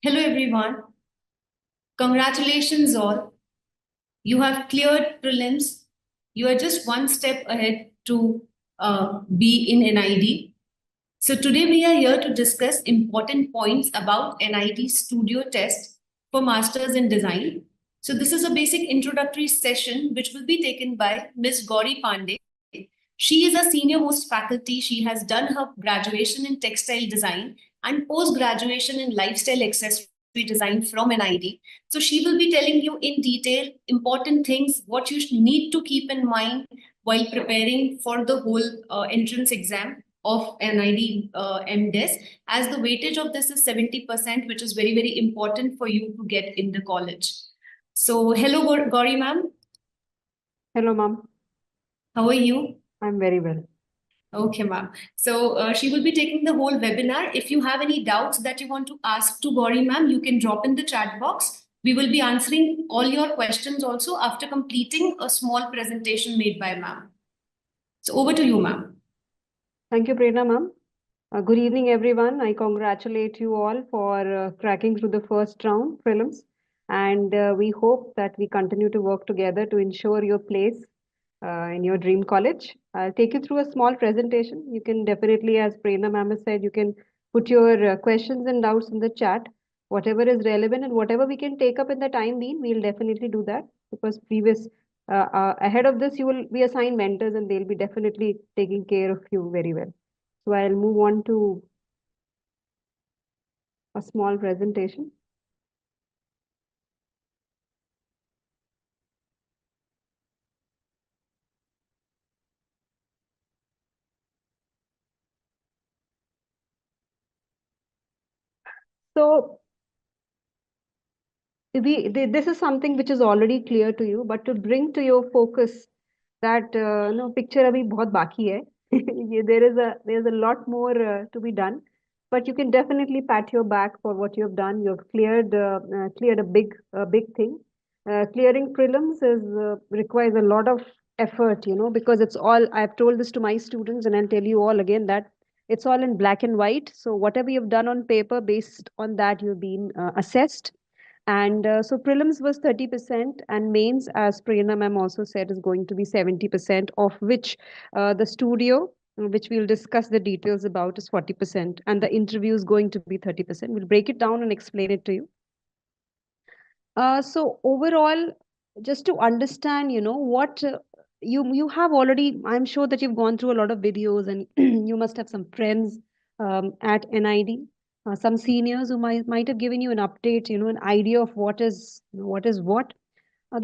Hello everyone. Congratulations all. You have cleared prelims. You are just one step ahead to be in NID. So today we are here to discuss important points about NID Studio test for Masters in Design. So this is a basic introductory session which will be taken by Ms. Gauri Pandey. She is a senior most faculty. She has done her graduation in textile design and post-graduation in lifestyle accessory design from NID. So she will be telling you in detail important things, what you need to keep in mind while preparing for the whole entrance exam of NID M.Des, as the weightage of this is 70%, which is very, very important for you to get in the college. So hello, Gauri ma'am. Hello, ma'am. How are you? I'm very well. Okay, ma'am. So she will be taking the whole webinar. If you have any doubts that you want to ask to Gauri ma'am, you can drop in the chat box. We will be answering all your questions also after completing a small presentation made by ma'am. So over to you, ma'am. Thank you, Prerna, ma'am. Good evening, everyone. I congratulate you all for cracking through the first round prelims. And we hope that we continue to work together to ensure your place in your dream college. I'll take you through a small presentation. You can definitely, as Prerna ma'am has said, you can put your questions and doubts in the chat. Whatever is relevant and whatever we can take up in the time being, we'll definitely do that, because ahead of this, you will be assigned mentors and they'll be definitely taking care of you very well. So I'll move on to a small presentation. So this is something which is already clear to you, but to bring to your focus that no picture abhi bahut baki hai. There's a lot more to be done, but you can definitely pat your back for what you have done. You have cleared a big thing. Clearing prelims requires a lot of effort, because it's all, I've told this to my students and I'll tell you all again that it's all in black and white. So whatever you've done on paper, based on that, you've been assessed. And so prelims was 30%, and mains, as Prerna ma'am also said, is going to be 70%, of which the studio, which we'll discuss the details about, is 40%, and the interview is going to be 30%. We'll break it down and explain it to you. So overall, just to understand, what you have already, I'm sure that you've gone through a lot of videos, and you must have some friends at NID, some seniors who might have given you an update, an idea of what. The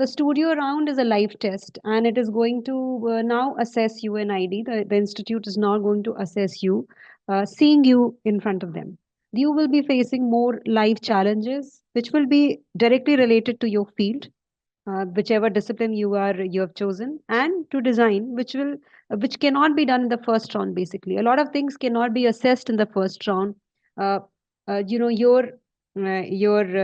studio round is a live test, and it is going to now assess you in ID. The institute is now going to assess you, seeing you in front of them. You will be facing more live challenges, which will be directly related to your field, whichever discipline you have chosen, and to design, which cannot be done in the first round. Basically, a lot of things cannot be assessed in the first round. uh, your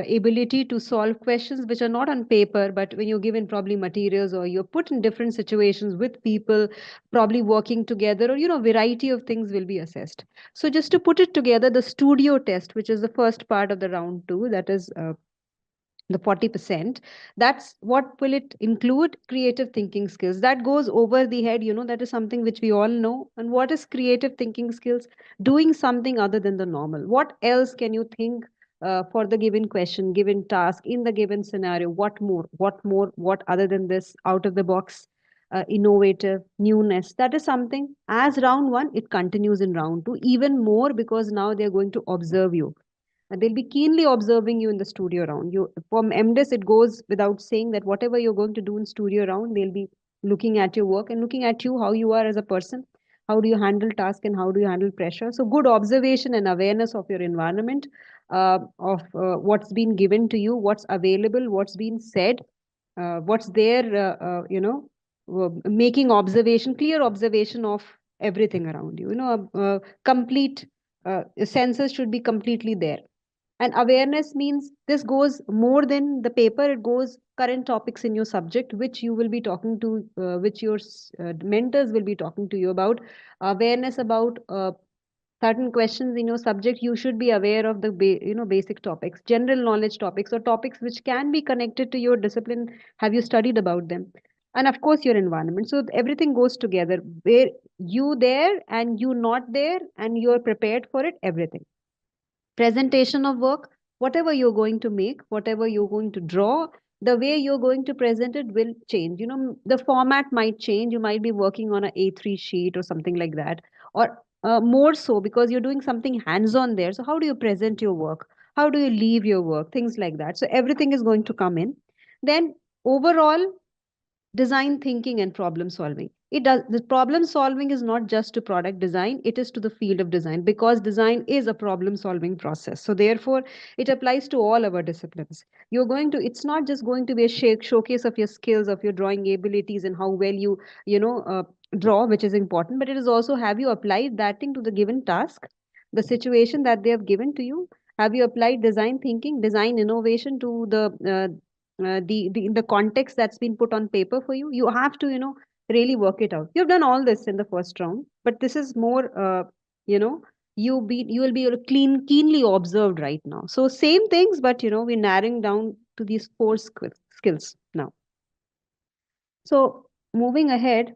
ability to solve questions which are not on paper, but when you're given probably materials, or you're put in different situations with people probably working together, or variety of things will be assessed. So just to put it together, the studio test, which is the first part of the round two, that is the 40%, that's what will it include: creative thinking skills. That goes over the head, that is something which we all know. And what is creative thinking skills? Doing something other than the normal. What else can you think for the given question, given task, in the given scenario? What other than this, out of the box, innovative newness? That is something, as round one, it continues in round two even more, because now they're going to observe you, and they'll be keenly observing you in the studio round. You, from MDes, it goes without saying that whatever you're going to do in studio round, they'll be looking at your work and looking at you, how you are as a person, how do you handle task, and how do you handle pressure. So good observation and awareness of your environment, of what's been given to you, what's available, what's been said, what's there, making observation, clear observation of everything around you. Complete senses should be completely there. And awareness means this goes more than the paper, it goes current topics in your subject, which you will be talking to, which your mentors will be talking to you about. Awareness about certain questions in your subject, you should be aware of the basic topics, general knowledge topics, or topics which can be connected to your discipline. Have you studied about them? And of course your environment. So everything goes together, where you there and you not there, and you're prepared for it, everything. Presentation of work, whatever you're going to make, whatever you're going to draw, the way you're going to present it will change. The format might change. You might be working on a A3 sheet or something like that, or more so because you're doing something hands on there. So how do you present your work? How do you leave your work? Things like that. So everything is going to come in. Then overall design thinking and problem solving. It does the problem solving is not just to product design, it is to the field of design, because design is a problem solving process. So therefore it applies to all our disciplines. You're going to It's not just going to be a showcase of your skills, of your drawing abilities, and how well you draw, which is important, but it is also, have you applied that thing to the given task, the situation that they have given to you? Have you applied design thinking, design innovation to the context that's been put on paper for you? You have to really work it out. You've done all this in the first round, but this is more you know you will be keenly observed right now. So same things, but we're narrowing down to these four skills now. So moving ahead,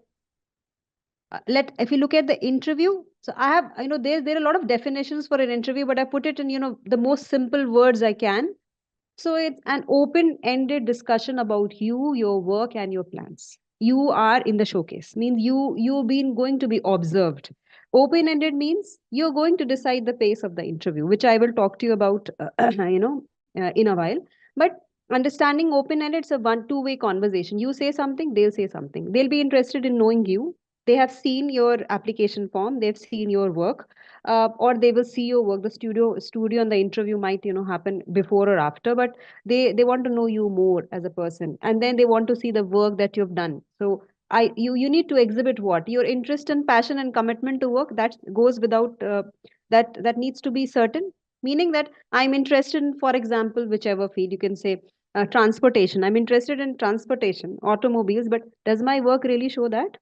let if you look at the interview. So I have, there are a lot of definitions for an interview, but I put it in the most simple words I can. So it's an open-ended discussion about you, your work, and your plans. You are in the showcase. Means you've been going to be observed. Open-ended means you're going to decide the pace of the interview, which I will talk to you about, in a while. But understanding open-ended, it's a two-way conversation. You say something, they'll say something. They'll be interested in knowing you. They have seen your application form. They've seen your work, or they will see your work. The studio and the interview might happen before or after, but they want to know you more as a person, and then they want to see the work that you've done. So you need to exhibit what your interest and passion and commitment to work, that goes without that needs to be certain. Meaning that I'm interested in, for example, whichever field. You can say transportation. I'm interested in transportation, automobiles, but does my work really show that?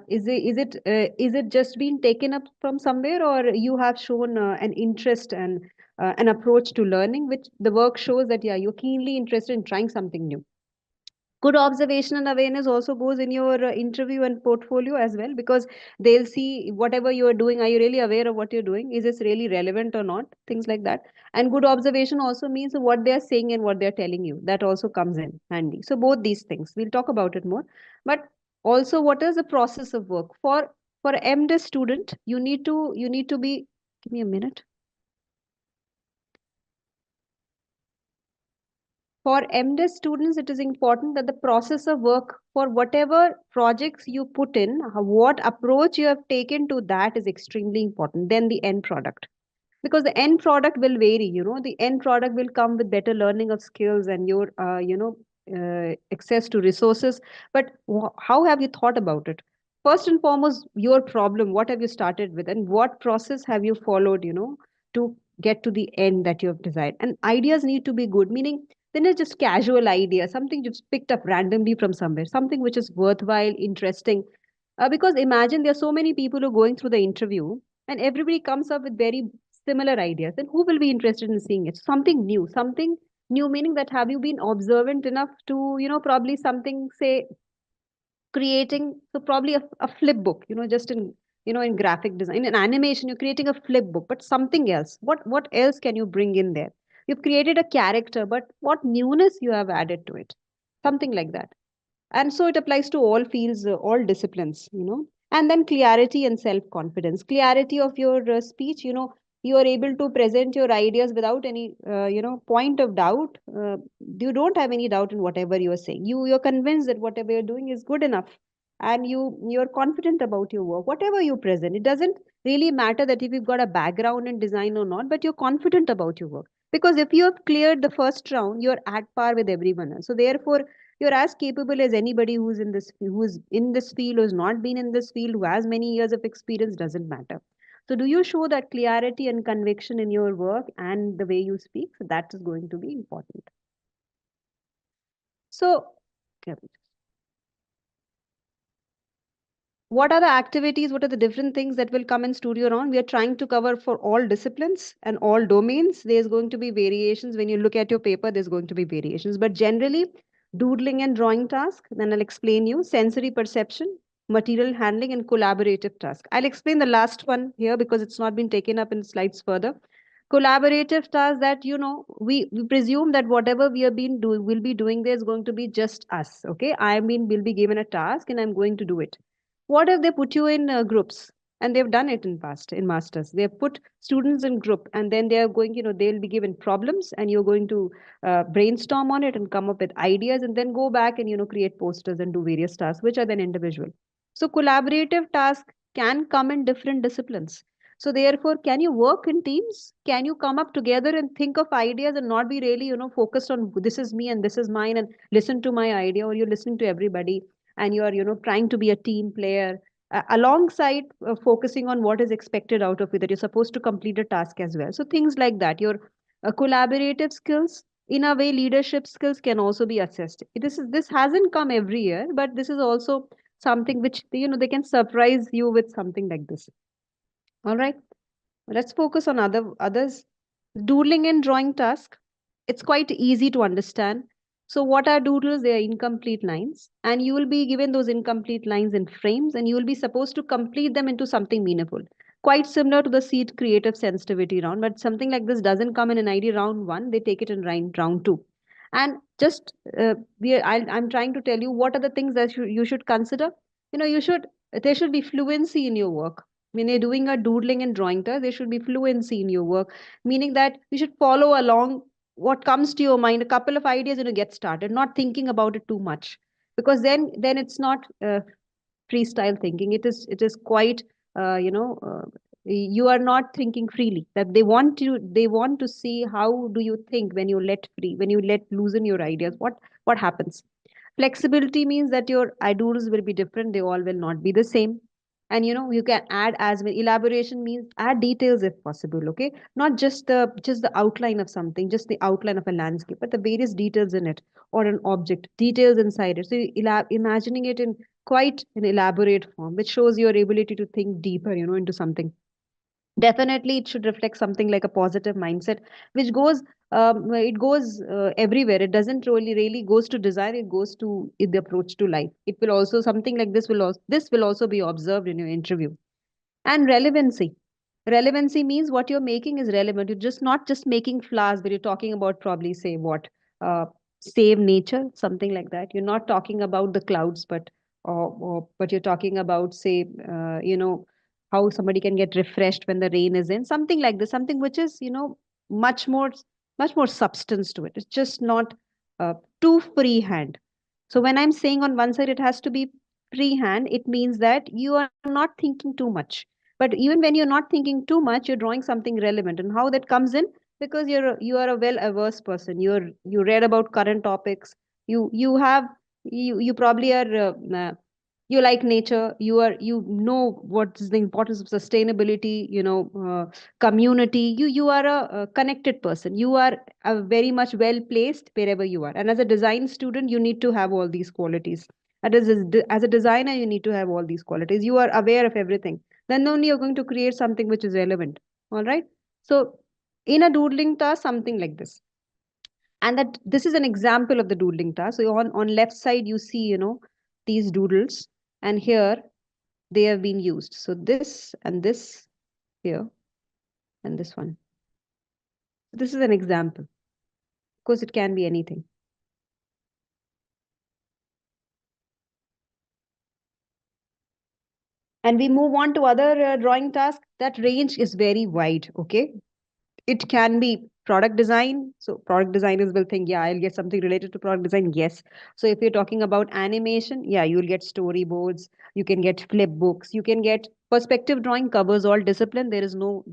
Is it just been taken up from somewhere, or you have shown an interest and an approach to learning, which the work shows that, yeah, you're keenly interested in trying something new. Good observation and awareness also goes in your interview and portfolio as well, because they'll see whatever you are doing, are you really aware of what you're doing, is this really relevant or not, things like that. And good observation also means what they're saying and what they're telling you, that also comes in handy. So both these things we'll talk about it more. But also, what is the process of work for MDes student? You need to be, give me a minute. For MDes students, it is important that the process of work, for whatever projects you put in, what approach you have taken to that is extremely important than the end product. Because the end product will vary, the end product will come with better learning of skills and your, access to resources. But how have you thought about it? First and foremost, your problem, what have you started with, and what process have you followed, to get to the end that you have desired. And ideas need to be good, meaning then it's just casual idea, something you've picked up randomly from somewhere, something which is worthwhile, interesting. Because imagine there are so many people who are going through the interview, and everybody comes up with very similar ideas. Then who will be interested in seeing it? Something new, meaning that have you been observant enough to, probably something, say, creating, so probably a flip book, just in graphic design, in animation, you're creating a flip book, but something else. What else can you bring in there? You've created a character, but what newness you have added to it? Something like that. And so it applies to all fields, all disciplines. And then clarity and self confidence, clarity of your speech. You are able to present your ideas without any point of doubt. You don't have any doubt in whatever you are saying. You're convinced that whatever you're doing is good enough, and you're confident about your work, whatever you present. It doesn't really matter that if you've got a background in design or not, but you're confident about your work. Because if you have cleared the first round, you're at par with everyone else. So therefore you're as capable as anybody who's in this field, who's not been in this field, who has many years of experience, doesn't matter. So do you show that clarity and conviction in your work and the way you speak? So that is going to be important. So, okay, What are the activities? What are the different things that will come in studio round? We are trying to cover for all disciplines and all domains. There's going to be variations. When you look at your paper, there's going to be variations. But generally, doodling and drawing task, then I'll explain you sensory perception, material handling, and collaborative task. I'll explain the last one here because it's not been taken up in slides further. Collaborative task that, we presume that whatever we have been doing, will be doing there is going to be just us. Okay. Will be given a task and I'm going to do it. What if they put you in groups? And they've done it in past in masters. They've put students in group, and then they are going. They'll be given problems, and you're going to brainstorm on it and come up with ideas, and then go back and create posters and do various tasks, which are then individual. So collaborative tasks can come in different disciplines. So therefore, can you work in teams? Can you come up together and think of ideas and not be really focused on this is me and this is mine and listen to my idea, or you're listening to everybody and you are trying to be a team player alongside focusing on what is expected out of you, that you're supposed to complete a task as well. So things like that, your collaborative skills, in a way leadership skills can also be assessed. This hasn't come every year, but this is also something which they can surprise you with something like this. All right, let's focus on others. Doodling and drawing task, it's quite easy to understand. So what are doodles? They are incomplete lines, and you will be given those incomplete lines in frames, and you will be supposed to complete them into something meaningful. Quite similar to the seed creative sensitivity round, but something like this doesn't come in an ID round one. They take it in round two. And just I'm trying to tell you what are the things that you should consider. You should There should be fluency in your work. When you're doing a doodling and drawing task, there should be fluency in your work, meaning that you should follow along what comes to your mind, a couple of ideas, get started, not thinking about it too much, because then it's not freestyle thinking. It is quite you are not thinking freely. That they want to see how do you think when you let free, when you let loosen your ideas, what happens. Flexibility means that your ideas will be different. They all will not be the same. And you can add as well. Elaboration means add details if possible. Okay, not just the outline of something, just the outline of a landscape, but the various details in it, or an object, details inside it. So imagining it in quite an elaborate form, which shows your ability to think deeper, into something. Definitely it should reflect something like a positive mindset, which goes everywhere. It doesn't really goes to design, it goes to the approach to life. It will also, something like this will also be observed in your interview. And relevancy. Relevancy means what you're making is relevant. You're just not just making flowers, but you're talking about, probably, say, what, uh, save nature, something like that. You're not talking about the clouds, but you're talking about, say, how somebody can get refreshed when the rain is in, something like this, something which is much more much more substance to it. It's just not too freehand. So when I'm saying on one side it has to be freehand, it means that you are not thinking too much. But even when you're not thinking too much, you're drawing something relevant. And how that comes in? Because you are a well averse person. You read about current topics. You probably are you like nature. You know what is the importance of sustainability, community. You are a connected person. You are a very much well placed wherever you are. And as a design student, you need to have all these qualities. And as a designer, you need to have all these qualities. You are aware of everything. Then only you're going to create something which is relevant. All right. So in a doodling task, something like this. And that this is an example of the doodling task. So on left side, you see, these doodles. And here they have been used. So this and this here and this one. This is an example. Of course, it can be anything. And we move on to other drawing tasks. That range is very wide. Okay. It can be product design. So product designers will think, yeah, I'll get something related to product design. Yes. So if you're talking about animation, yeah, you'll get storyboards. You can get flip books. You can get perspective drawing, covers all discipline. There is no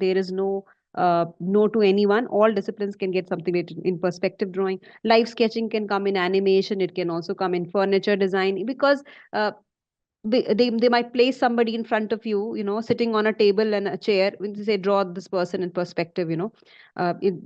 to anyone. All disciplines can get something related in perspective drawing. Live sketching can come in animation. It can also come in furniture design, because they might place somebody in front of you, sitting on a table and a chair, when they say draw this person in perspective,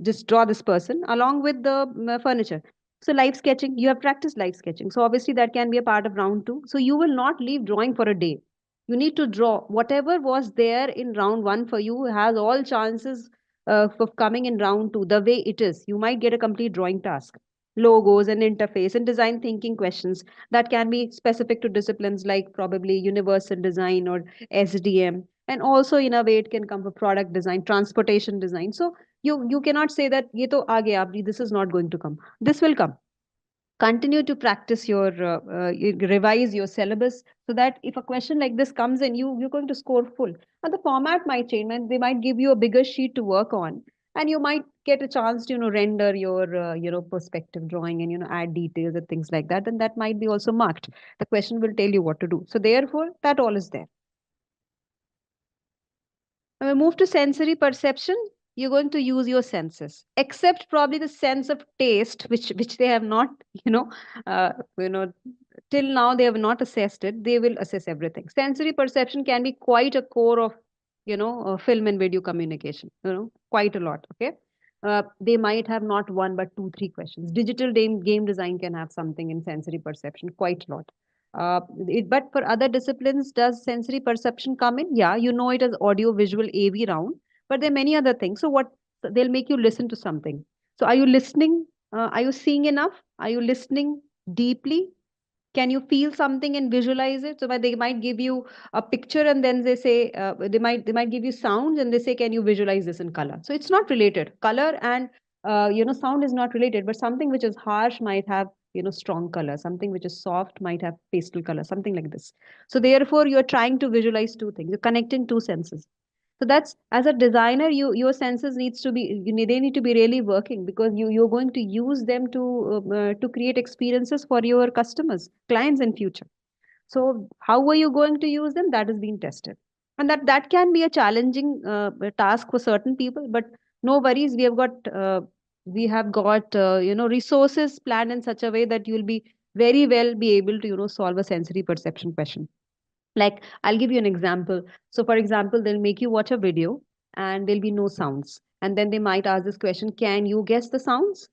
just draw this person along with the furniture. So live sketching, you have practiced live sketching, so obviously that can be a part of round two. So you will not leave drawing for a day. You need to draw whatever was there in round one for you has all chances of coming in round two the way it is. You might get a complete drawing task, logos and interface and design thinking questions that can be specific to disciplines like probably universal design or SDM. And also in a way it can come for product design, transportation design. So you cannot say that ye to aa gaya, this is not going to come. This will come. Continue to practice your revise your syllabus so that if a question like this comes in, you're going to score full. And the format might change, and they might give you a bigger sheet to work on, and you might get a chance to render your perspective drawing and add details and things like that, and that might be also marked. The question will tell you what to do, so therefore that all is there. When we move to sensory perception, you're going to use your senses, except probably the sense of taste, which they have not, you know, uh, you know, till now they have not assessed it. They will assess everything. Sensory perception can be quite a core of, film and video communication. Quite a lot. Okay. They might have not one but two, three questions. Digital game design can have something in sensory perception, quite a lot. But for other disciplines, does sensory perception come in? Yeah, you know it as audio, visual, AV round, but there are many other things. So what they'll make you listen to something. So are you listening? Are you seeing enough? Are you listening deeply? Can you feel something and visualize it? So they might give you a picture and then they say they might give you sounds and they say, can you visualize this in color? So it's not related. Color and sound is not related, but something which is harsh might have strong color. Something which is soft might have pastel color. Something like this. So therefore, you're trying to visualize two things. You're connecting two senses. So that's, as a designer, your senses needs to be, they need to be really working, because you're going to use them to create experiences for your customers, clients in future. So how are you going to use them? That is being tested, and that can be a challenging task for certain people. But no worries, we have got resources planned in such a way that you'll be very well be able to solve a sensory perception question. Like, I'll give you an example. So, for example, they'll make you watch a video and there'll be no sounds. And then they might ask this question: can you guess the sounds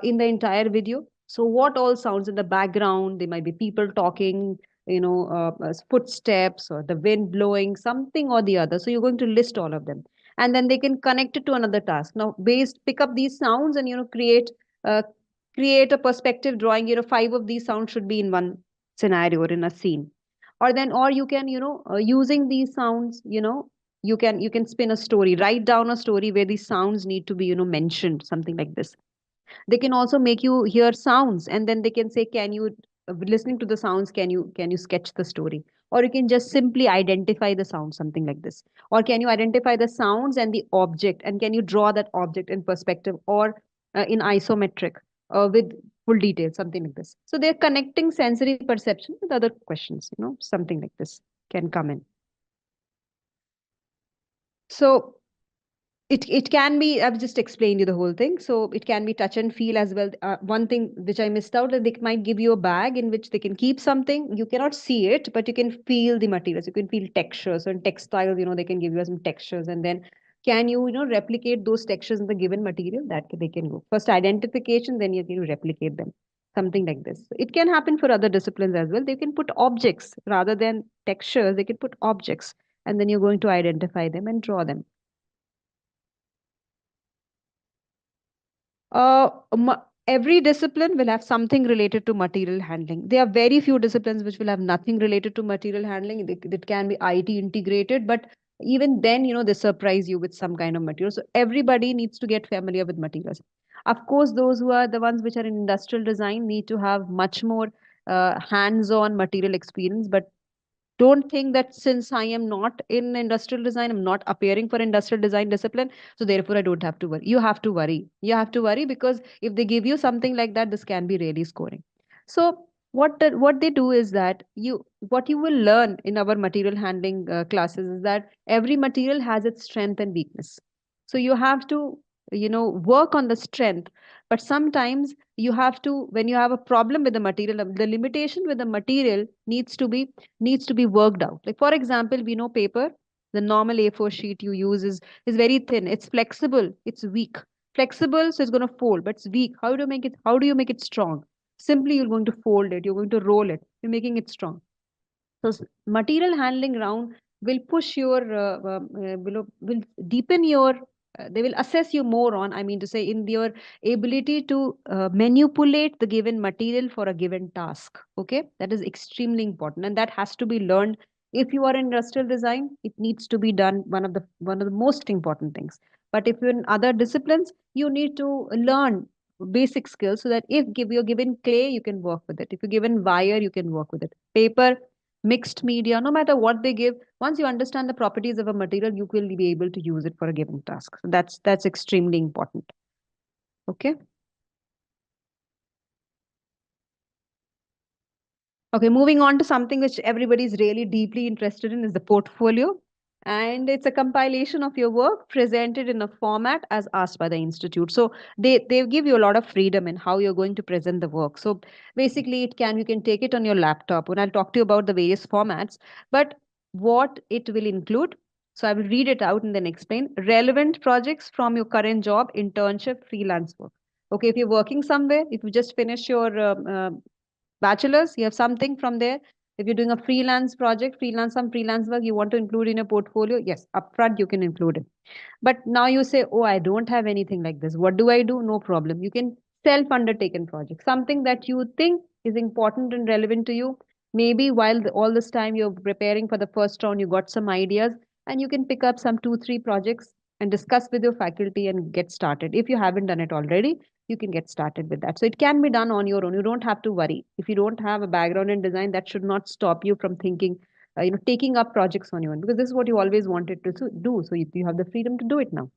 in the entire video? So, what all sounds in the background? There might be people talking, footsteps or the wind blowing, something or the other. So, you're going to list all of them. And then they can connect it to another task. Now, pick up these sounds and, create a perspective drawing. Five of these sounds should be in one scenario or in a scene. Or you can using these sounds, you can spin a story, write down a story where these sounds need to be mentioned, something like this. They can also make you hear sounds and then they can say, can you listening to the sounds, can you sketch the story? Or you can just simply identify the sound, something like this. Or can you identify the sounds and the object, and can you draw that object in perspective or in isometric with full detail, something like this. So they're connecting sensory perception with other questions, something like this can come in. So it can be, I've just explained you the whole thing. So it can be touch and feel as well. One thing which I missed out, that they might give you a bag in which they can keep something. You cannot see it, but you can feel the materials. You can feel textures. So in textiles, they can give you some textures, and then can you replicate those textures in the given material? That they can go. First identification, then you can replicate them. Something like this. It can happen for other disciplines as well. They can put objects rather than textures. They can put objects, and then you're going to identify them and draw them. Uh, every discipline will have something related to material handling. There are very few disciplines which will have nothing related to material handling. It can be IT integrated, but even then, they surprise you with some kind of material. So everybody needs to get familiar with materials. Of course, those who are the ones which are in industrial design need to have much more hands-on material experience. But don't think that since I am not in industrial design, I'm not appearing for industrial design discipline, so therefore I don't have to worry. You have to worry. You have to worry, because if they give you something like that, this can be really scoring. So what they do is that what you will learn in our material handling classes is that every material has its strength and weakness. So you have to work on the strength, but sometimes you have to, when you have a problem with the material, the limitation with the material needs to be worked out. Like, for example, we know paper, the normal A4 sheet you use is very thin. It's flexible. It's weak. Flexible, so it's going to fold, but it's weak. How do you make it strong? Simply, you're going to fold it. You're going to roll it. You're making it strong. So material handling round will push your will deepen your they will assess you more on, I mean to say, in your ability to manipulate the given material for a given task. Okay, that is extremely important, and that has to be learned. If you are in industrial design, it needs to be done, one of the most important things. But if you're in other disciplines, you need to learn basic skills, so that if you're given clay, you can work with it. If you're given wire, you can work with it. Paper, mixed media, no matter what they give, once you understand the properties of a material, you will be able to use it for a given task. So that's extremely important. Okay. Okay, moving on to something which everybody is really deeply interested in is the portfolio. And it's a compilation of your work presented in a format as asked by the institute. So they give you a lot of freedom in how you're going to present the work. So basically you can take it on your laptop. And I'll talk to you about the various formats, but what it will include. So I will read it out and then explain. Relevant projects from your current job, internship, freelance work. Okay, if you're working somewhere, if you just finish your bachelor's, you have something from there. If you're doing a freelance project, some freelance work you want to include in your portfolio, yes, upfront you can include it. But now you say, oh, I don't have anything like this. What do I do? No problem. You can self-undertaken project, something that you think is important and relevant to you. Maybe while all this time you're preparing for the first round, you got some ideas, and you can pick up some two, three projects and discuss with your faculty and get started. If you haven't done it already, you can get started with that. So it can be done on your own. You don't have to worry. If you don't have a background in design, that should not stop you from thinking, taking up projects on your own, because this is what you always wanted to do. So you have the freedom to do it now.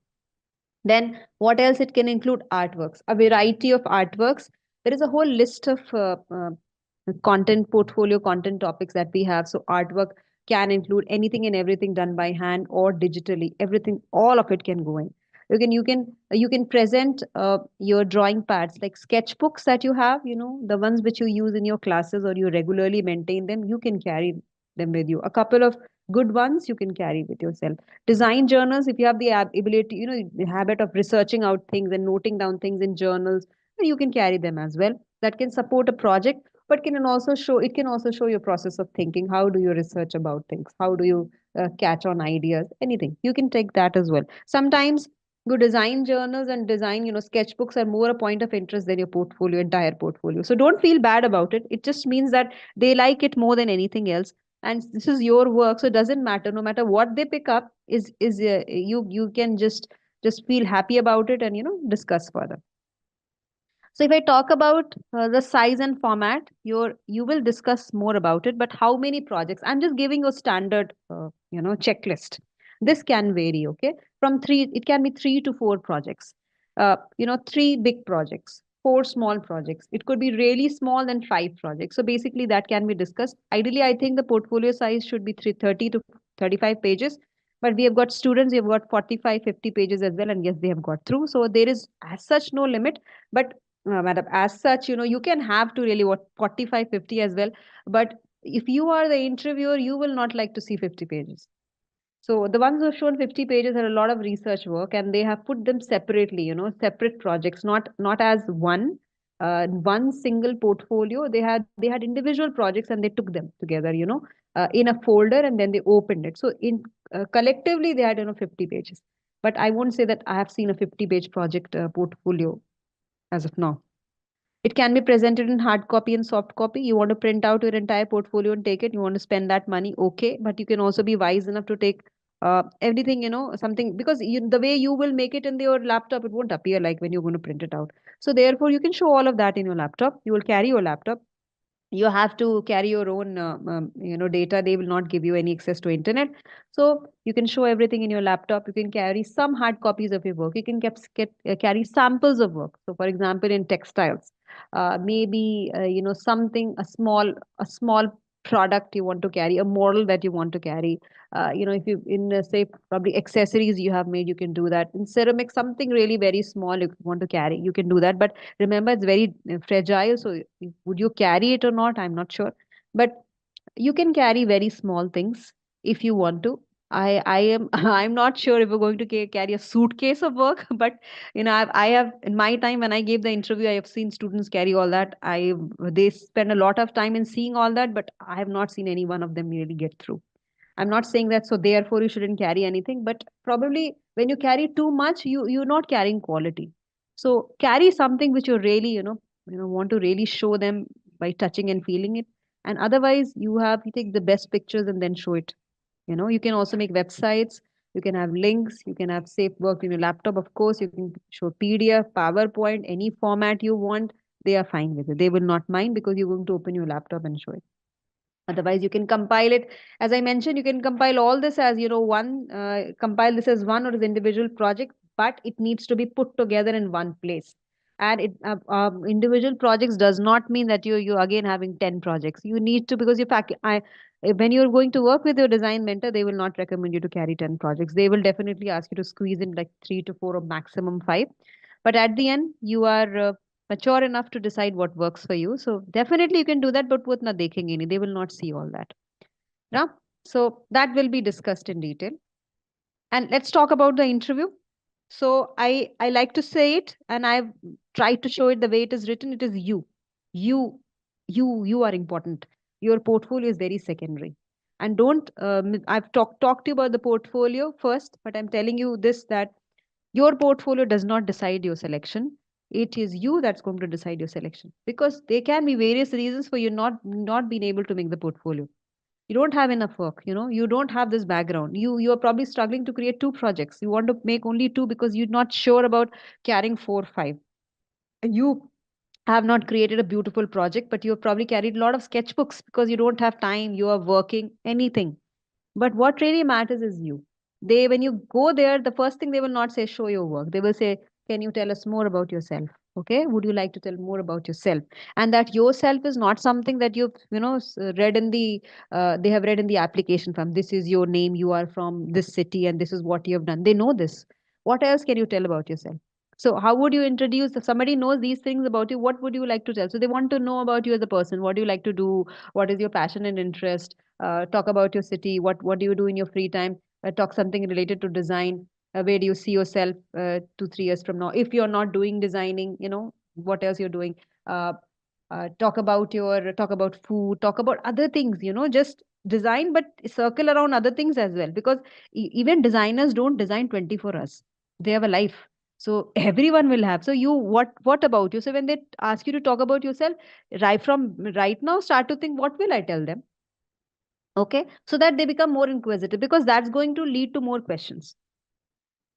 Then what else? It can include artworks, a variety of artworks. There is a whole list of content portfolio, content topics that we have. So artwork can include anything and everything done by hand or digitally. Everything, all of it can go in. You can present your drawing pads, like sketchbooks that you have, the ones which you use in your classes or you regularly maintain them. You can carry them with you. A couple of good ones you can carry with yourself. Design journals, if you have the ability, the habit of researching out things and noting down things in journals, you can carry them as well. That can support a project, but it can also show your process of thinking. How do you research about things? How do you catch on ideas? Anything, you can take that as well. Sometimes good design journals and design, sketchbooks are more a point of interest than your entire portfolio. So don't feel bad about it. It just means that they like it more than anything else, and this is your work, so it doesn't matter. No matter what they pick up, you can just feel happy about it and discuss further. So if I talk about the size and format, you will discuss more about it. But how many projects? I'm just giving a standard, checklist. This can vary. Okay, from three, it can be 3 to 4 projects. Three big projects, 4 small projects. It could be really small and 5 projects. So basically, that can be discussed. Ideally, I think the portfolio size should be 30 to 35 pages. But we have got students, we have got 45, 50 pages as well, and yes, they have got through. So there is as such no limit. But madam, as such, you can have to really what 45, 50 as well. But if you are the interviewer, you will not like to see 50 pages. So the ones who have shown 50 pages had a lot of research work, and they have put them separately, separate projects, not as one single portfolio. They had individual projects, and they took them together, in a folder, and then they opened it. So in collectively they had 50 pages. But I won't say that I have seen a 50-page project portfolio as of now. It can be presented in hard copy and soft copy. You want to print out your entire portfolio and take it. You want to spend that money, okay. But you can also be wise enough to take everything, something, because the way you will make it in your laptop, it won't appear like when you're going to print it out. So therefore, you can show all of that in your laptop. You will carry your laptop. You have to carry your own data. They will not give you any access to internet, so you can show everything in your laptop. You can carry some hard copies of your work. You can carry samples of work. So for example, in textiles, maybe something, a small product you want to carry, a model that you want to carry. If you in say probably accessories you have made, you can do that. In ceramic, something really very small you want to carry, you can do that. But remember, it's very fragile, so would you carry it or not, I'm not sure. But you can carry very small things if you want to. I am I'm not sure if we're going to carry a suitcase of work, but I have in my time when I gave the interview, I have seen students carry all that. They spend a lot of time in seeing all that, but I have not seen any one of them really get through. I'm not saying that, so therefore you shouldn't carry anything, but probably when you carry too much, you're not carrying quality. So carry something which you really, want to really show them by touching and feeling it. And otherwise, you take the best pictures and then show it. You can also make websites, you can have links, you can have safe work in your laptop, of course, you can show PDF, PowerPoint, any format you want. They are fine with it. They will not mind because you're going to open your laptop and show it. Otherwise, you can compile it. As I mentioned, you can compile all this as, compile this as one or as individual project, but it needs to be put together in one place. And individual projects does not mean that you again having 10 projects. You need to, because when you're going to work with your design mentor, they will not recommend you to carry 10 projects. They will definitely ask you to squeeze in like 3 to 4 or maximum 5. But at the end, you are mature enough to decide what works for you. So definitely you can do that, but with na dekhenge nahi. They will not see all that. Yeah? So that will be discussed in detail. And let's talk about the interview. So I like to say it, and I've tried to show it the way it is written. It is you. You, you are important. Your portfolio is very secondary. And don't I've talked to you about the portfolio first, but I'm telling you this, that your portfolio does not decide your selection. It is you that's going to decide your selection, because there can be various reasons for you not being able to make the portfolio. You don't have enough work, you don't have this background. You are probably struggling to create 2 projects. You want to make only 2 because you're not sure about carrying 4 5. You have not created a beautiful project, but you have probably carried a lot of sketchbooks because you don't have time, you are working, anything. But what really matters is you. When you go there, the first thing they will not say, show your work. They will say, can you tell us more about yourself? Okay. Would you like to tell more about yourself? And that yourself is not something that you've, read in they have read in the application form. This is your name. You are from this city and this is what you have done. They know this. What else can you tell about yourself? So how would you introduce, if somebody knows these things about you, what would you like to tell? So they want to know about you as a person. What do you like to do? What is your passion and interest? Talk about your city. What do you do in your free time? Talk something related to design. Where do you see yourself 2 3 years from now? If you're not doing designing, what else you're doing? uh, talk about food, talk about other things, just design, but circle around other things as well, because even designers don't design 24 hours. They have a life. So everyone will have. So what about you? So when they ask you to talk about yourself, right now, start to think, what will I tell them? Okay, so that they become more inquisitive, because that's going to lead to more questions.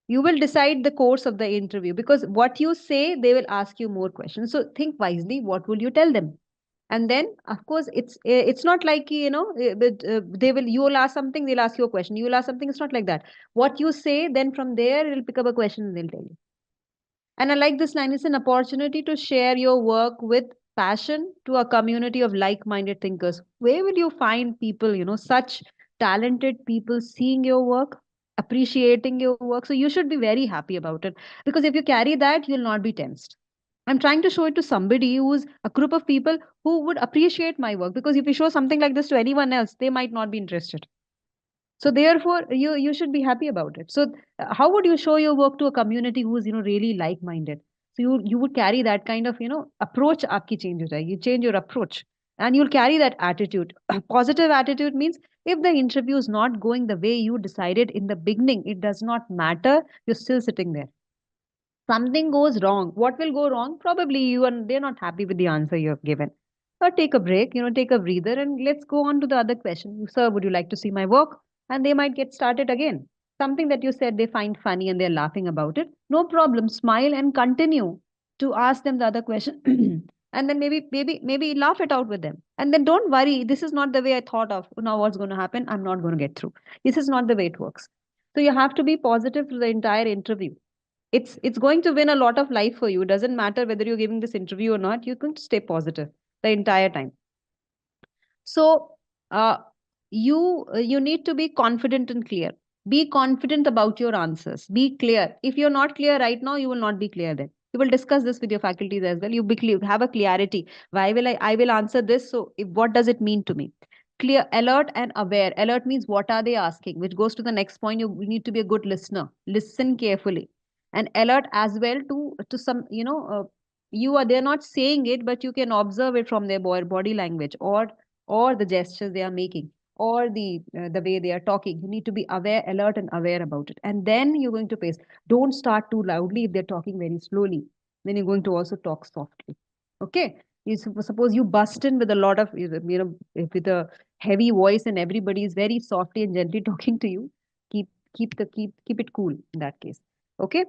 You will decide the course of the interview, because what you say, they will ask you more questions. So think wisely, what will you tell them? And then of course it's not like, but they will you will ask something, they'll ask you a question, you will ask something. It's not like that. What you say, then from there it'll pick up a question and they'll tell you. And I like this line. It's an opportunity to share your work with passion to a community of like minded thinkers. Where will you find people, such talented people seeing your work, appreciating your work? So you should be very happy about it, because if you carry that, you'll not be tensed. I'm trying to show it to somebody who's a group of people who would appreciate my work, because if you show something like this to anyone else, they might not be interested. So therefore you should be happy about it. So how would you show your work to a community who is, really like minded? So you would carry that kind of, approach. Aapki change ho jayegi. You change your approach, and you'll carry that attitude. A positive attitude means, if the interview is not going the way you decided in the beginning, it does not matter. You're still sitting there. Something goes wrong. What will go wrong? Probably they're not happy with the answer you have given. Or take a break, take a breather, and let's go on to the other question. Sir, would you like to see my work? And they might get started again. Something that you said they find funny and they're laughing about it. No problem. Smile and continue to ask them the other question. And then maybe laugh it out with them. And then don't worry. This is not the way I thought of. Now what's going to happen? I'm not going to get through. This is not the way it works. So you have to be positive through the entire interview. It's going to win a lot of life for you. It doesn't matter whether you're giving this interview or not. You're going to stay positive the entire time. So uh, you need to be confident and clear. Be confident about your answers. Be clear. If you're not clear right now, you will not be clear then. You will discuss this with your faculties as well. You be clear, have a clarity. Why will I will answer this? So what does it mean to me? Clear, alert and aware. Alert means what are they asking, which goes to the next point. You need to be a good listener. Listen carefully. And alert as well to some, you are, they're not saying it, but you can observe it from their body language, or the gestures they are making, or the way they are talking. You need to be aware, alert and aware about it. And then you're going to pace. Don't start too loudly if they're talking very slowly. Then you're going to also talk softly. Okay. Suppose you bust in with a lot of, with a heavy voice and everybody is very softly and gently talking to you, keep it cool in that case. Okay.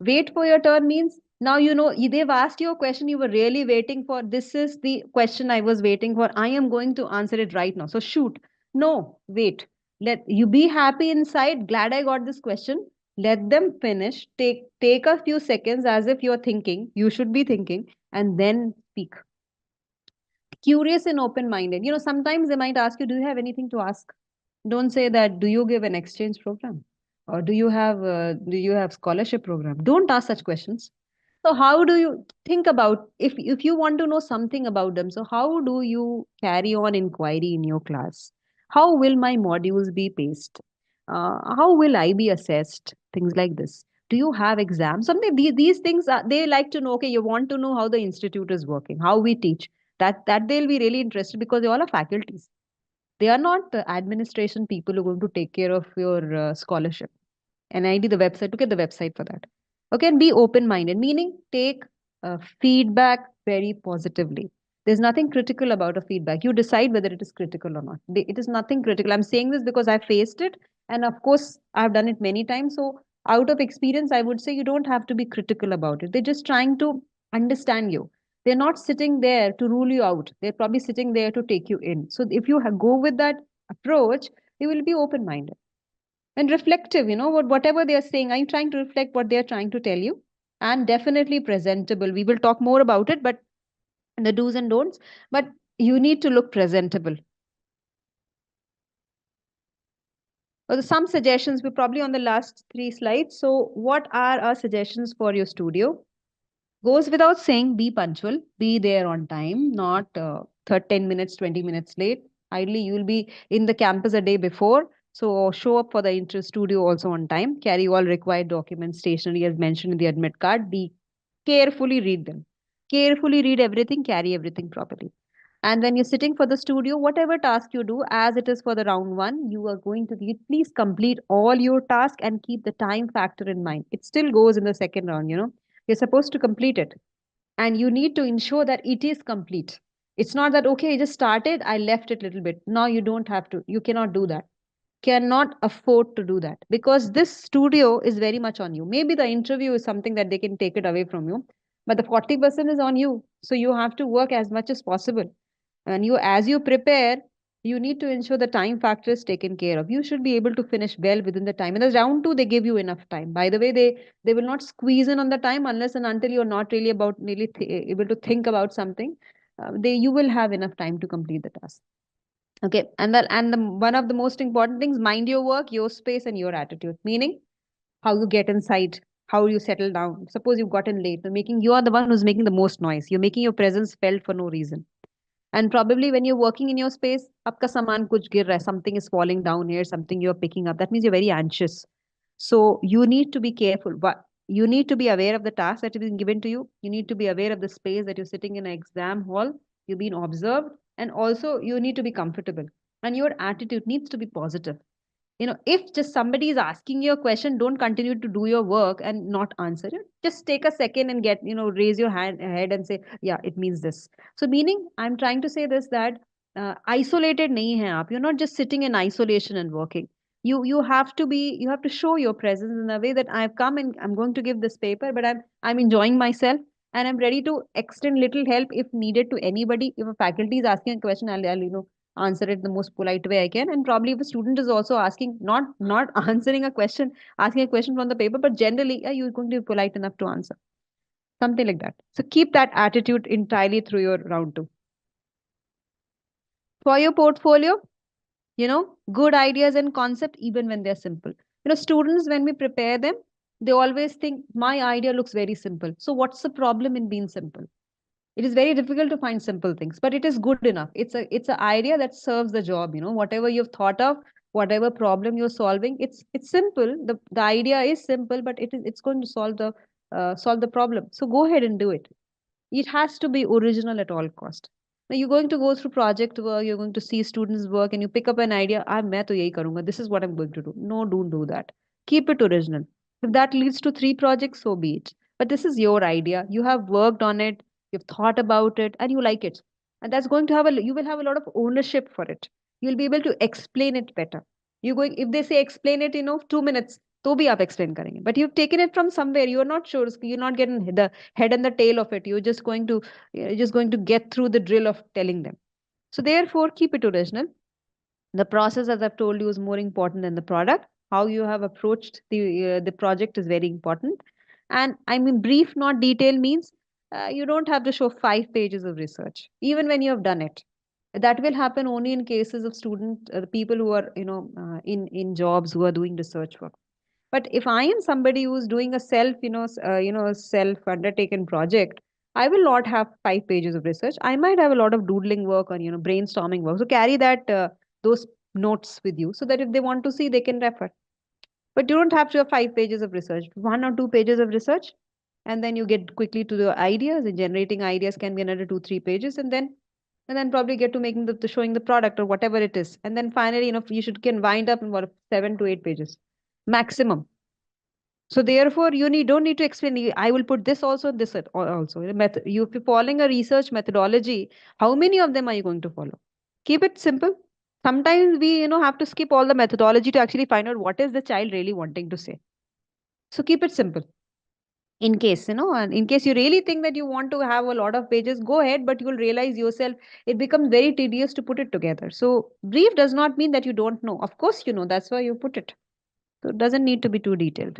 Wait for your turn means now they've asked you a question you were really waiting for. This is the question I was waiting for. I am going to answer it right now. So shoot. No, wait. Let you be happy inside. Glad I got this question. Let them finish. Take a few seconds as if you're thinking. You should be thinking, and then speak. Curious and open minded. Sometimes they might ask you, do you have anything to ask? Don't say that, do you give an exchange program? Or do you have scholarship program? Don't ask such questions. So how do you think about, if you want to know something about them, so how do you carry on inquiry in your class? How will my modules be paced? How will I be assessed? Things like this. Do you have exams? Something, these things are, they like to know. Okay, you want to know how the institute is working, how we teach. That they'll be really interested, because they all are faculties. They are not administration people who are going to take care of your scholarship. NID, the website, look at the website for that. Okay, and be open minded, meaning take feedback very positively. There's nothing critical about a feedback. You decide whether it is critical or not. It is nothing critical. I'm saying this because I faced it. And of course, I've done it many times. So, out of experience, I would say you don't have to be critical about it. They're just trying to understand you. They're not sitting there to rule you out. They're probably sitting there to take you in. So, if you go with that approach, you will be open minded and reflective. Whatever they are saying, are you trying to reflect what they are trying to tell you? And definitely presentable. We will talk more about it, but the do's and don'ts, but you need to look presentable. Some suggestions, we're probably on the last 3 slides. So what are our suggestions for your studio? Goes without saying, be punctual, be there on time, not 10 minutes, 20 minutes late. Ideally, you will be in the campus a day before. So show up for the inter studio also on time. Carry all required documents, stationery as mentioned in the admit card. Be carefully read them. Carefully read everything, carry everything properly. And when you're sitting for the studio, whatever task you do, as it is for the round one, you are going to please complete all your tasks and keep the time factor in mind. It still goes in the second round. You're supposed to complete it. And you need to ensure that it is complete. It's not that, okay, I just started, I left it a little bit. No, you don't have to. You cannot do that. Cannot afford to do that, because this studio is very much on you. Maybe the interview is something that they can take it away from you, but the 40% is on you. So you have to work as much as possible. And as you prepare, you need to ensure the time factor is taken care of. You should be able to finish well within the time. And the round two, they give you enough time. By the way, they will not squeeze in on the time unless and until you're not really able to think about something. You will have enough time to complete the task. Okay, and the one of the most important things: mind your work, your space, and your attitude. Meaning, how you get inside, how you settle down. Suppose you've gotten late, you are the one who's making the most noise. You're making your presence felt for no reason. And probably when you're working in your space, आपका सामान कुछ गिर रहा है, something is falling down here, something you're picking up. That means you're very anxious. So you need to be careful. But you need to be aware of the task that is being given to you. You need to be aware of the space that you're sitting in an exam hall. You're being observed, and also you need to be comfortable. And your attitude needs to be positive. If just somebody is asking you a question, don't continue to do your work and not answer it. Just take a second and raise your head and say, yeah, it means this. So meaning, I'm trying to say this, that isolated nahi hai aap. You're not just sitting in isolation and working. You have to show your presence in a way that I've come and I'm going to give this paper, but I'm enjoying myself, and I'm ready to extend little help if needed to anybody. If a faculty is asking a question, I'll answer it the most polite way I can. And probably if a student is also asking, not answering a question, asking a question from the paper, but generally, yeah, you're going to be polite enough to answer. Something like that. So keep that attitude entirely through your round two. For your portfolio, good ideas and concept, even when they're simple. Students, when we prepare them, they always think my idea looks very simple. So what's the problem in being simple? It is very difficult to find simple things, but it is good enough. It's an idea that serves the job. Whatever you've thought of, whatever problem you're solving, it's simple. The idea is simple, but it's going to solve the problem. So go ahead and do it. It has to be original at all cost. Now you're going to go through project work, you're going to see students work, and you pick up an idea. मैं तो यही करूंगा. This is what I'm going to do. No, don't do that. Keep it original. If that leads to 3 projects, so be it. But this is your idea. You have worked on it, you've thought about it, and you like it. And that's going to you will have a lot of ownership for it. You'll be able to explain it better. If they say explain it, 2 minutes, तो भी आप explain करेंगे. But you've taken it from somewhere. You're not sure. You're not getting the head and the tail of it. You're just going to get through the drill of telling them. So therefore, keep it original. The process, as I've told you, is more important than the product. How you have approached the project is very important. And I mean, brief, not detail means you don't have to show 5 pages of research, even when you have done it. That will happen only in cases of the people who are, in jobs who are doing research work. But if I am somebody who's doing a self undertaken project, I will not have 5 pages of research. I might have a lot of doodling work or, brainstorming work. So carry those notes with you so that if they want to see, they can refer. But you don't have to have 5 pages of research, 1 or 2 pages of research. And then you get quickly to the ideas, and generating ideas can be another 2, 3 pages. And then probably get to making the showing the product or whatever it is. And then finally, can wind up in what, 7 to 8 pages maximum. So therefore, don't need to explain. I will put this also, this also. If you're following a research methodology, how many of them are you going to follow? Keep it simple. Sometimes we, have to skip all the methodology to actually find out what is the child really wanting to say. So keep it simple. In case, and in case you really think that you want to have a lot of pages, go ahead, but you will realize yourself, it becomes very tedious to put it together. So brief does not mean that you don't know. Of course, that's why you put it. So it doesn't need to be too detailed.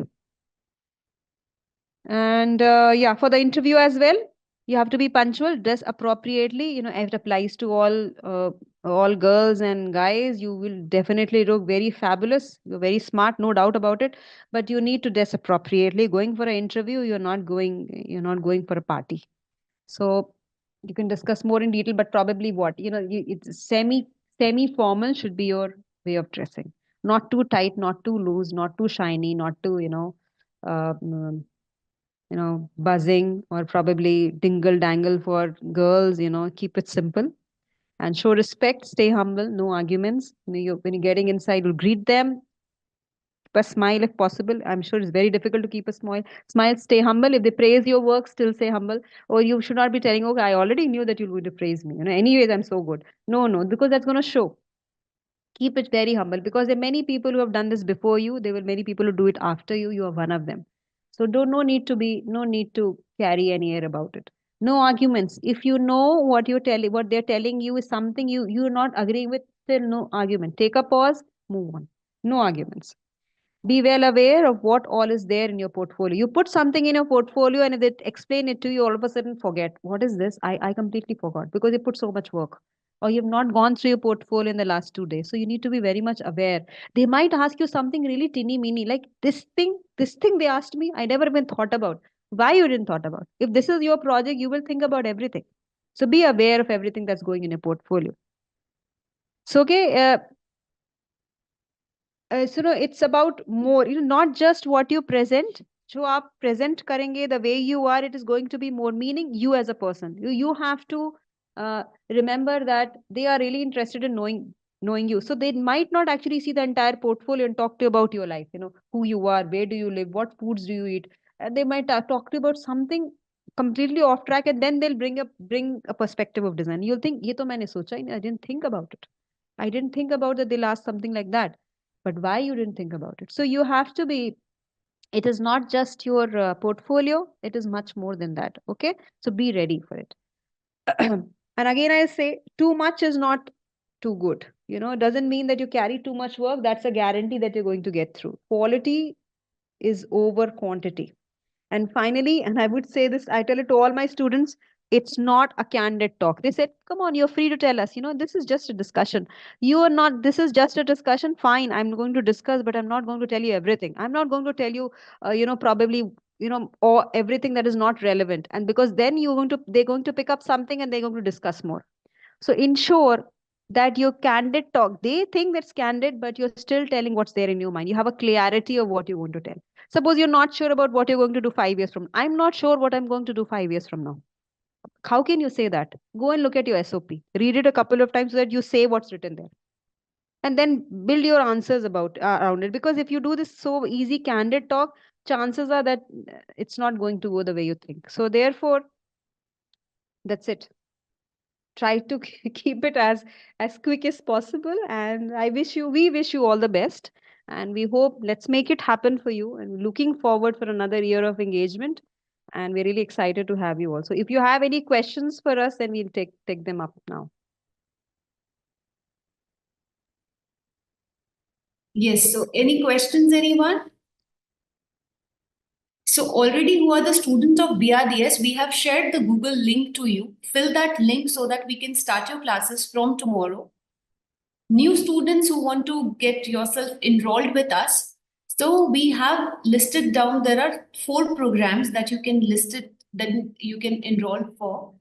And yeah, for the interview as well, you have to be punctual, dress appropriately. It applies to all girls and guys. You will definitely look very fabulous. You're very smart, no doubt about it. But you need to dress appropriately. Going for an interview, you're not going for a party. So you can discuss more in detail, but probably it's semi formal should be your way of dressing. Not too tight, not too loose, not too shiny, not too uh, mm, buzzing or probably dingle dangle for girls. Keep it simple and show respect, stay humble, no arguments. When you're getting inside, you'll greet them, keep a smile if possible. I'm sure it's very difficult to keep a smile, stay humble. If they praise your work, still stay humble. Or you should not be telling, okay, I already knew that you're going to praise me. Anyways, I'm so good. No, because that's going to show. Keep it very humble, because there are many people who have done this before you. There will many people who do it after you. You are one of them. So no need to carry any air about it. No arguments. If you know what they're telling you is something you're not agreeing with, still no argument. Take a pause, move on. No arguments. Be well aware of what all is there in your portfolio. You put something in your portfolio, and if they explain it to you, all of a sudden forget. What is this? I completely forgot, because you put so much work. Or you've not gone through your portfolio in the last 2 days. So you need to be very much aware. They might ask you something really teeny meeny, like this thing they asked me, I never even thought about. Why you didn't thought about? If this is your project, you will think about everything. So be aware of everything that's going in your portfolio. So okay, so no, it's about more, not just what you present. जो आप present करेंगे, the way you are, it is going to be more meaning you as a person. You have to remember that they are really interested in knowing you. So they might not actually see the entire portfolio and talk to you about your life, who you are, where do you live, what foods do you eat. They might talk to you about something completely off track, and then they'll bring a perspective of design. You'll think, ये तो मैंने सोचा ही नहीं, I didn't think about it. I didn't think about that they'll ask something like that. But why you didn't think about it? So you have to be, it is not just your portfolio, it is much more than that. Okay, so be ready for it. And again, I say, too much is not too good. It doesn't mean that you carry too much work. That's a guarantee that you're going to get through. Quality is over quantity. And finally, and I would say this, I tell it to all my students, it's not a candid talk. They said, come on, you're free to tell us, this is just a discussion. You are not, this is just a discussion. Fine, I'm going to discuss, but I'm not going to tell you everything. I'm not going to tell you, probably or everything that is not relevant. And because then they're going to pick up something and they're going to discuss more. So ensure that your candid talk, they think that's candid, but you're still telling what's there in your mind. You have a clarity of what you want to tell. Suppose you're not sure about what you're going to do 5 years from now. I'm not sure what I'm going to do 5 years from now. How can you say that? Go and look at your SOP. Read it a couple of times so that you say what's written there. And then build your answers around it. Because if you do this so easy, candid talk, chances are that it's not going to go the way you think. So therefore, that's it. Try to keep it as quick as possible, and we wish you all the best, and we hope, let's make it happen for you, and looking forward for another year of engagement, and we're really excited to have you also. If you have any questions for us, then we'll take them up now. Yes, so any questions, anyone? So already who are the students of BRDS, we have shared the Google link to you. Fill that link so that we can start your classes from tomorrow. New students who want to get yourself enrolled with us. So we have listed down, there are 4 programs that you can enroll for.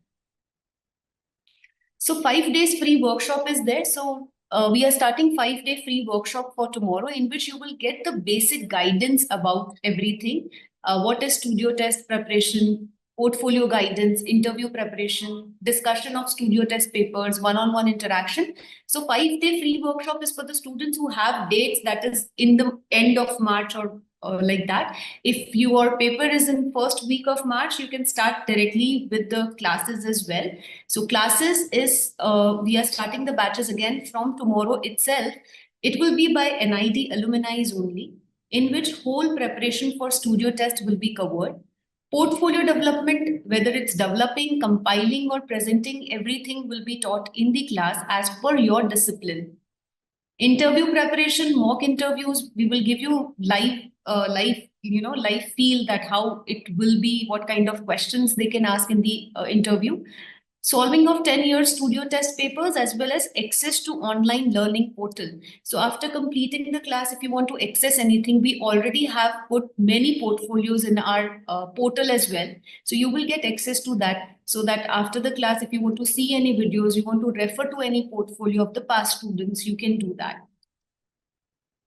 So 5 days free workshop is there. So we are starting 5-day free workshop for tomorrow, in which you will get the basic guidance about everything. What is studio test preparation, portfolio guidance, interview preparation, discussion of studio test papers, one-on-one interaction. So 5-day free workshop is for the students who have dates that is in the end of March or like that. If your paper is in first week of March, you can start directly with the classes as well. So classes is, we are starting the batches again from tomorrow itself. It will be by NID alumni only, in which whole preparation for studio test will be covered. Portfolio development, whether it's developing, compiling, or presenting, everything will be taught in the class as per your discipline. Interview preparation, mock interviews, we will give you live feel that how it will be, what kind of questions they can ask in the interview. Solving of 10-year studio test papers, as well as access to online learning portal. So after completing the class, if you want to access anything, we already have put many portfolios in our portal as well. So you will get access to that, so that after the class, if you want to see any videos, you want to refer to any portfolio of the past students, you can do that.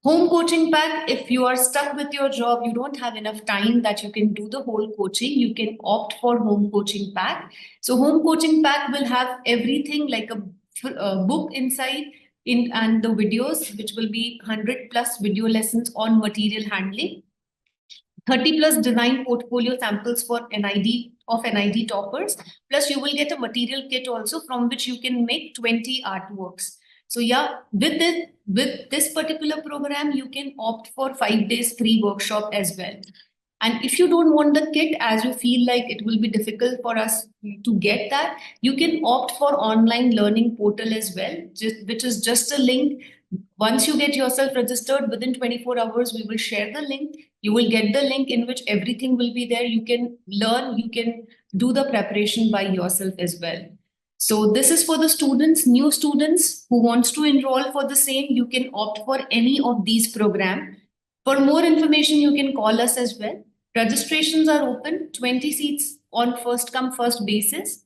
Home coaching pack, if you are stuck with your job, you don't have enough time that you can do the whole coaching, you can opt for home coaching pack. So home coaching pack will have everything like a book inside and the videos, which will be 100 plus video lessons on material handling. 30 plus design portfolio samples for NID toppers. Plus you will get a material kit also, from which you can make 20 artworks. So yeah, with this particular program, you can opt for 5 days free workshop as well. And if you don't want the kit, as you feel like it will be difficult for us to get that, you can opt for online learning portal as well, which is just a link. Once you get yourself registered, within 24 hours, we will share the link. You will get the link in which everything will be there. You can learn, you can do the preparation by yourself as well. So this is for the students, new students who wants to enroll for the same. You can opt for any of these programs. For more information, you can call us as well. Registrations are open, 20 seats on first come first basis.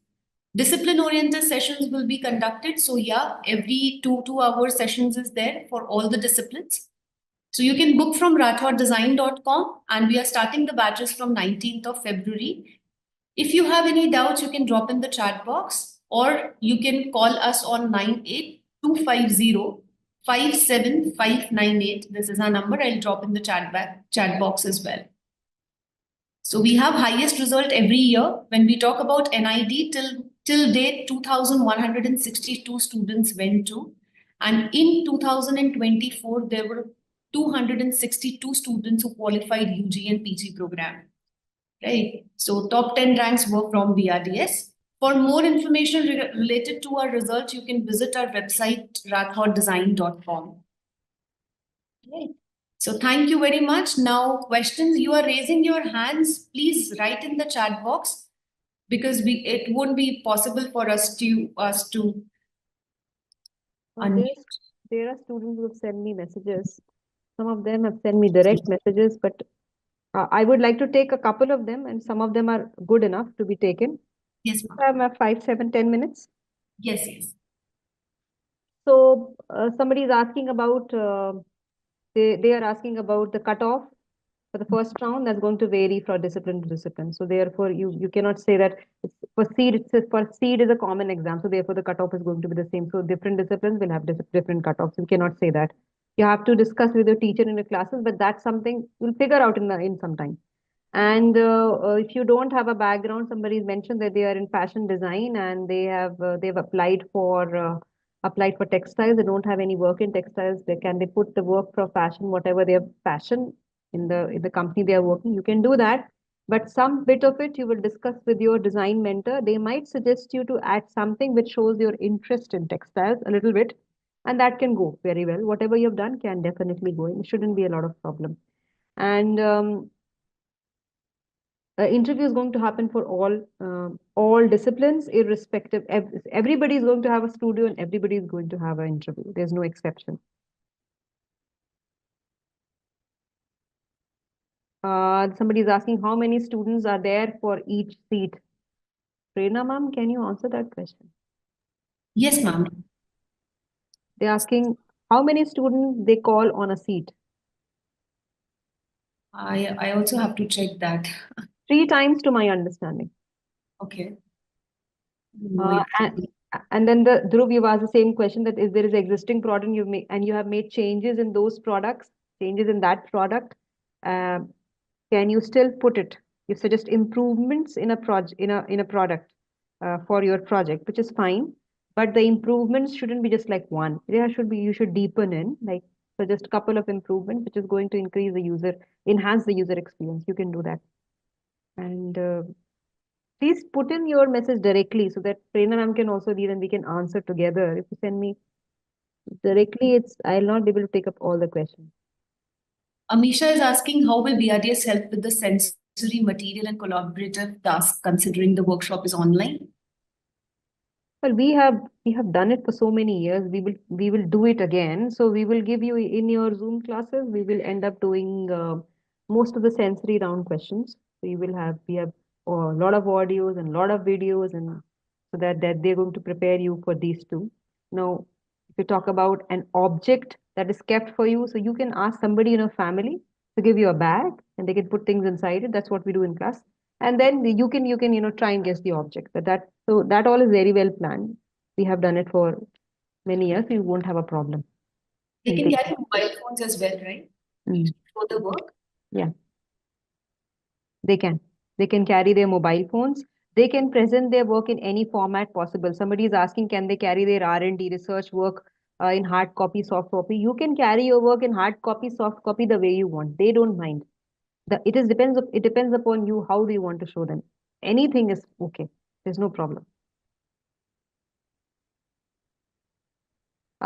Discipline oriented sessions will be conducted. So yeah, every 2 hour sessions is there for all the disciplines. So you can book from rathoredesignstudio.com, and we are starting the batches from 19th of February. If you have any doubts, you can drop in the chat box, or you can call us on 98-250-57598. This is our number. I'll drop in the chat box as well. So we have highest result every year. When we talk about NID, till date, 2,162 students went to. And in 2024, there were 262 students who qualified UG and PG program. Right. So top 10 ranks were from BRDS. For more information related to our results, you can visit our website, rathoredesignstudio.com. Right. So thank you very much. Now, questions, you are raising your hands. Please write in the chat box, because it won't be possible for us to There are students who have sent me messages. Some of them have sent me direct messages, but I would like to take a couple of them, and some of them are good enough to be taken. Yes, ma'am. I have 5, 7, 10 minutes. Yes, yes. So somebody is asking about, they are asking about the cutoff for the first round. That's going to vary from discipline to discipline. So therefore, you cannot say that it's, for CEED, for CEED is a common exam. So therefore, the cutoff is going to be the same. So different disciplines will have different cutoffs. You cannot say that. You have to discuss with your teacher in the classes, but that's something you'll figure out in some time. And if you don't have a background, somebody's mentioned that they are in fashion design and they've applied for textiles. They don't have any work in textiles. They put the work for fashion, whatever their passion in the company they are working. You can do that, but some bit of it you will discuss with your design mentor. They might suggest you to add something which shows your interest in textiles a little bit, and that can go very well. Whatever you've done can definitely go in. It shouldn't be a lot of problem. And interview is going to happen for all disciplines, irrespective. Everybody is going to have a studio and everybody is going to have an interview. There's no exception. Somebody is asking how many students are there for each seat. Prerna ma'am, can you answer that question? Yes, ma'am. They're asking how many students they call on a seat. I also have to check that. 3 times to my understanding. Okay. Uh, and, and then the Dhruv, you've asked the same question, that if there is existing product you've made and you have made changes in those products, changes in that product, uh, can you still put it? You suggest improvements in a project in a product for your project, which is fine, but the improvements shouldn't be just like one. There should be, you should deepen in, like suggest a couple of improvements, which is going to enhance the user experience. You can do that. And please put in your message directly so that Prerna ma'am can also read and we can answer together. If you send me directly, I'll not be able to take up all the questions. Amisha is asking how will BRDS help with the sensory material and collaborative tasks considering the workshop is online? Well, we have done it for so many years. We will do it again. So we will give you in your Zoom classes. We will end up doing most of the sensory round questions. So we have a lot of audios and a lot of videos, and so that they're going to prepare you for these two. Now, if you talk about an object that is kept for you, so you can ask somebody in your family to give you a bag, and they can put things inside it. That's what we do in class. And then you can try and guess the object. That all is very well planned. We have done it for many years. You won't have a problem. They in can taking- carry mobile phones as well, right? Mm. For the work. Yeah, they can. They can carry their mobile phones. They can present their work in any format possible. Somebody is asking, can they carry their R&D research work in hard copy, soft copy? You can carry your work in hard copy, soft copy, the way you want. They don't mind. It depends upon you. How do you want to show them? Anything is okay. There's no problem.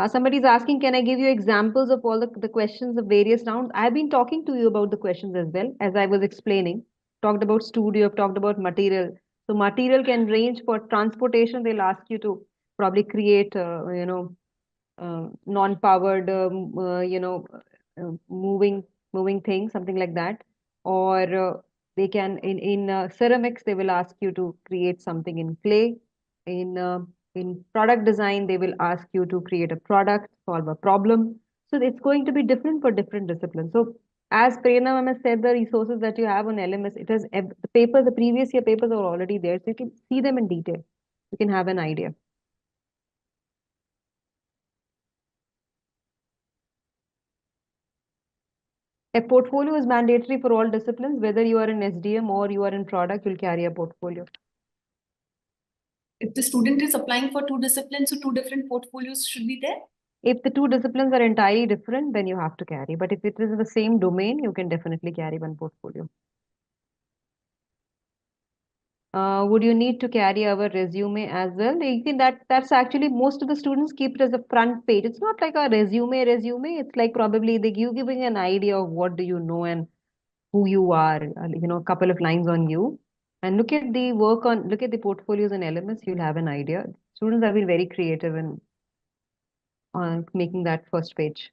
Somebody is asking, can I give you examples of all the questions of various rounds? I've been talking to you about the questions as well, as I was explaining. Talked about studio, I've talked about material. So material can range for transportation. They'll ask you to probably create, non-powered, moving things, something like that. Or they can in ceramics, they will ask you to create something in clay. In product design, they will ask you to create a product, solve a problem. So it's going to be different for different disciplines. So as Prerna ma'am has said, the resources that you have on LMS, the papers, the previous year papers are already there, so you can see them in detail. You can have an idea. A portfolio is mandatory for all disciplines, whether you are in SDM or you are in product, you'll carry a portfolio. If the student is applying for two disciplines, so two different portfolios should be there. If the two disciplines are entirely different, then you have to carry. But if it is in the same domain, you can definitely carry one portfolio. Would you need to carry our resume as well? You can, that's actually, most of the students keep it as a front page. It's not like a resume. It's like probably they giving an idea of what do you know and who you are, a couple of lines on you. And look at the portfolios and elements, you'll have an idea. Students have been very creative in making that first page,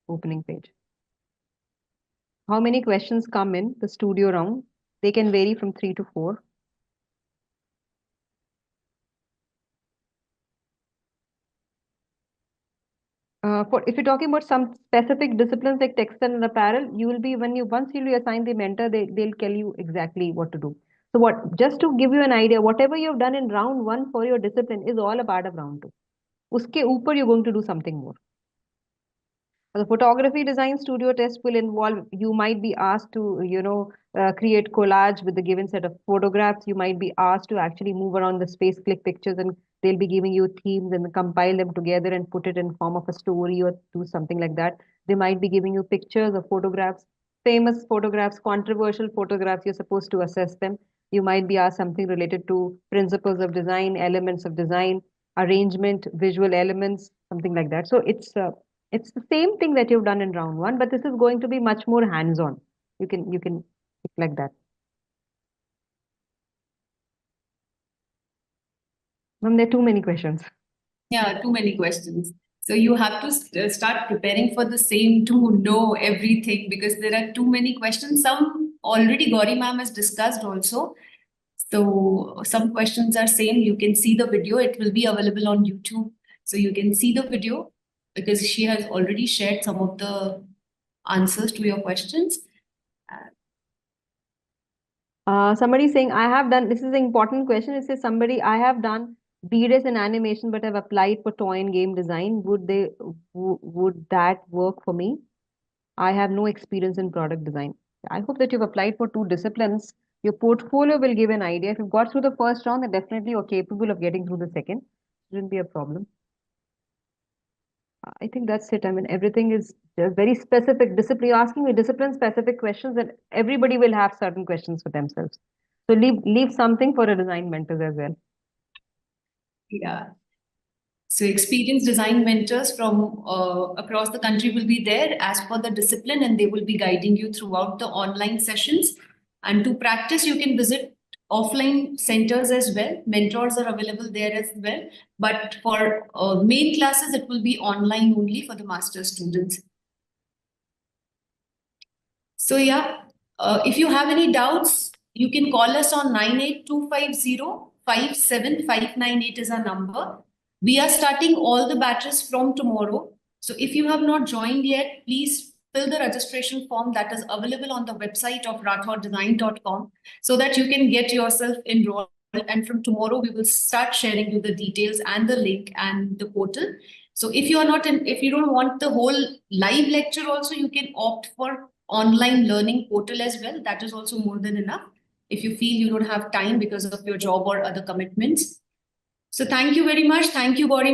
opening page. how many questions come in the studio round. They can vary from 3 to 4. For if you're talking about some specific disciplines like textile and apparel, you will be once you assign the mentor, they'll tell you exactly what to do. So what just to give you an idea, whatever you've done in round 1 for your discipline is all a part of round 2. Uske upar you're going to do something more. The photography design studio test will involve, you might be asked to, create collage with the given set of photographs. You might be asked to actually move around the space, click pictures, and they'll be giving you themes and compile them together and put it in form of a story or do something like that. They might be giving you pictures or photographs, famous photographs, controversial photographs. You're supposed to assess them. You might be asked something related to principles of design, elements of design, arrangement, visual elements, something like that. So it's the same thing that you've done in round 1, but this is going to be much more hands-on. You can like that. Ma'am, there are too many questions. Yeah, too many questions. So you have to start preparing for the same to know everything because there are too many questions. Some already Gauri ma'am has discussed also. So some questions are same. You can see the video. It will be available on YouTube. So you can see the video because she has already shared some of the answers to your questions. Somebody saying, I have done, this is an important question. It says somebody, I have done Brds in animation, but have applied for toy and game design. Would that work for me? I have no experience in product design. I hope that you've applied for 2 disciplines. Your portfolio will give an idea. If you've got through the first round, then definitely you're capable of getting through the second. Shouldn't be a problem. I think that's it. I mean, everything is very specific discipline. You're asking me discipline specific questions, and everybody will have certain questions for themselves. So leave something for a design mentors as well. Yeah. So experienced design mentors from across the country will be there as per the discipline, and they will be guiding you throughout the online sessions. And to practice, you can visit offline centers as well. Mentors are available there as well. But for main classes, it will be online only for the master's students. So yeah, if you have any doubts, you can call us on 98250 is our number. We are starting all the batches from tomorrow. So if you have not joined yet, please fill the registration form that is available on the website of rathoredesignstudio.com so that you can get yourself enrolled. And from tomorrow, we will start sharing you the details and the link and the portal. So if you are not in, if you don't want the whole live lecture also, you can opt for online learning portal as well. That is also more than enough if you feel you don't have time because of your job or other commitments. So thank you very much. Thank you, Gauri.